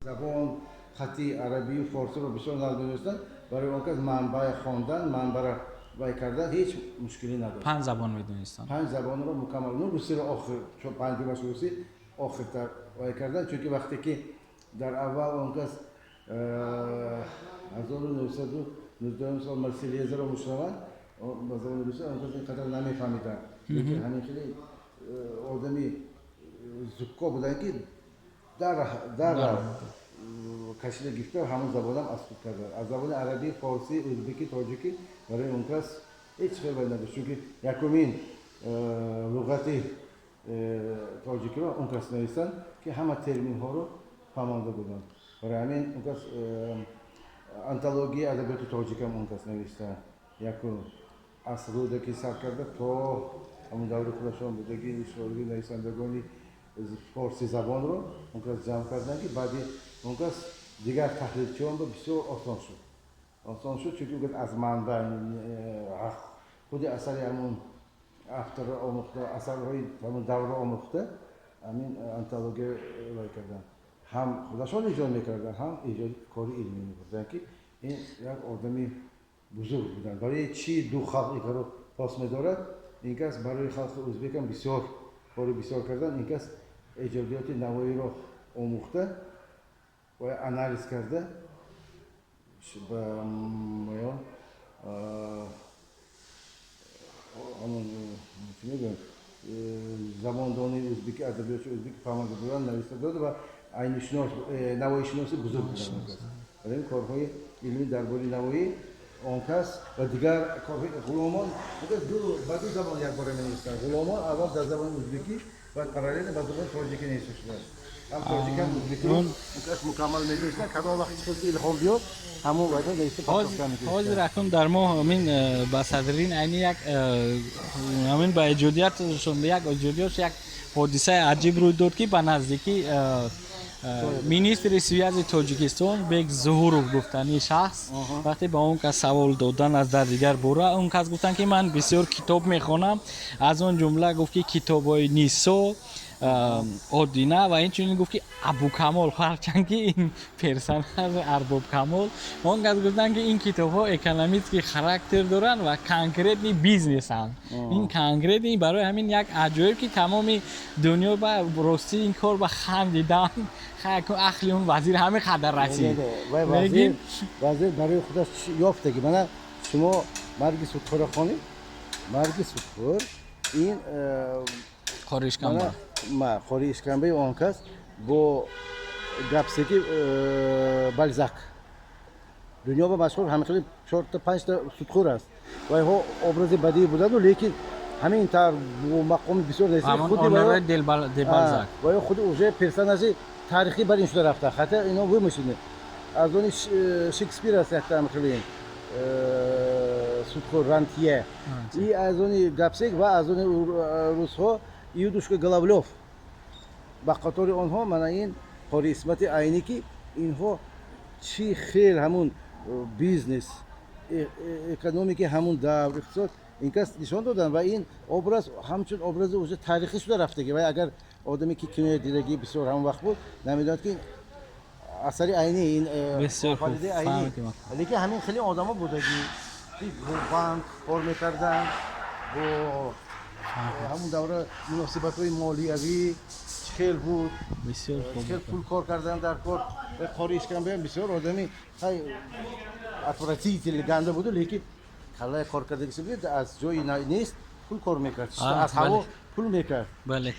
زبان خطی عربی و فارسی رو بسیار ندونستن. برای اون کس منبع خواندن، منبع وای کردن هیچ مشکلی نداره. 5 زبان میدونستان. 5 زبان رو مکمل. اون روسی رو آخر، چون 5 باش روسی آخرتر وای کردن، چون که وقتی که در اول اون کس 1919 سال مرسیلیزه رو مشنون با زبان روسی اون کس اینقدر نمیفهمیدن. لیکن همین خیلی آدمی زکا بودن که در کشیده گفته همون زبان هم اسکوت کرده. از زبان عربی، فارسی، ازبکی، تاجیکی برای اون کس هیچ خیلی نداشت، چون که یکمین لغت تاجیکی رو اون کس نوشتن که همه ترمین ها رو فهمانده بودن. برای همین اون کس انتولوژی ادبیات تاجیک هم اون کس نوشتن. یکم از رودکی سر کرده تا همون دور خودشان بودگی شعری نویسندگانی فارسی زبان رو اون کس جمع کردن که بعدی اون کس دیگر تحلیلچیان رو بسیار آسان شد چون که از منبع خود اثر همون افتر آموخته، اثرهای همون دور آموخته همین انتولوژی رای کردن. هم خودشان ایجاد میکردن، هم ایجاد کاری علمی میکردن که این یک آدمی بزرگ بودن. برای چی دو خلق این رو پاس میدارد؟ این کس برای خلق ازبک هم بسیار کاری بسیار کردن. این کس ایجادیات نوایی رو آموخته و انالیز کرده به میان همون چی میگن زباندانی ازبکی، ادبیات ازبکی فهمانده بودن، نوشته داده و نوایی شناسی بزرگ بودن. برای این کارهای علمی درباره نوایی اون کس و دیگر کارهای غلامان دو زبان یک باره می‌نویسند. غلامان اول در زبان ازبکی و پارالل به زبان تاجیکی نوشته شده. هم تاجیک هم ازبکی اون کس مکمل می‌نویسند. کدام وقتی خود الهام بیاد همون وقت نوشته پاکستانی. حاضر رقم در ما همین با صدرین عینی یک همین با ایجادیاتشون یک ایجادیاتش یک حادثه عجیب روی داد که به نزدیکی مینیستر سیاسی تاجیکستان بیگ ظهورov گفتنی شخص وقتی با اون کس سوال دادن از در دیگر بوره اون کس گفتن که من بسیار کتاب میخوانم. از اون جمله گفت که کتابای نیسو آدینه و این چنین گفت که ابو کمال هرچند که این پرسنل ارباب کمال اون کس گفتن که این کتاب ها اکونومیک خاراکتر دارن و کانکریت بیزنس هستند. این کانکریت برای همین یک عجایب که تمام دنیا با راستی این کار با خندیدن اخلی اون وزیر همه خدر رسید. وزیر برای خودش یافته که من شما مرگ سودخور خانی مرگ سودخور این خاری اشکنبه خاری اشکنبه اون کس با گپسکی بالزاک دنیا با مشهور همه خیلی 4 تا 5 تا سودخور است و ها ابراز بدی بودند لیکن همین تر مقام بسیار رسید خودی دل بالزاک و خود اوجه پرسناژی تاریخی بر این شده رفته خاطر اینا و میشونه از اون شکسپیر است هم خیلی سودخور رانتیه ای از اون گپسک و از اون روس‌ها یودوشک گلاولوف با خاطر آنها من این خاری اسمت عینی که اینها چی خیر همون بیزنس اکونومیک همون دور اقتصاد این کس نشان دادن و این ابراز همچون ابراز اوج تاریخی شده رفته که و اگر آدمی که کنه دیدگی بسیار همون وقت بود نمیداد که اثری عینی این بسیار خوب فهمیدم لیکن همین خیلی آدما بودگی بانک کار میکردن با همون دوره مناسبت‌های مالیوی خیلی بود بسیار خوب خیلی پول کار کردن در کار و خاری اشکنبه بسیار آدمی خیلی افراطی گنده بود لیکن کلای کار کرده که از جایی نیست پول کار میکرد از هوا پول میکرد. بله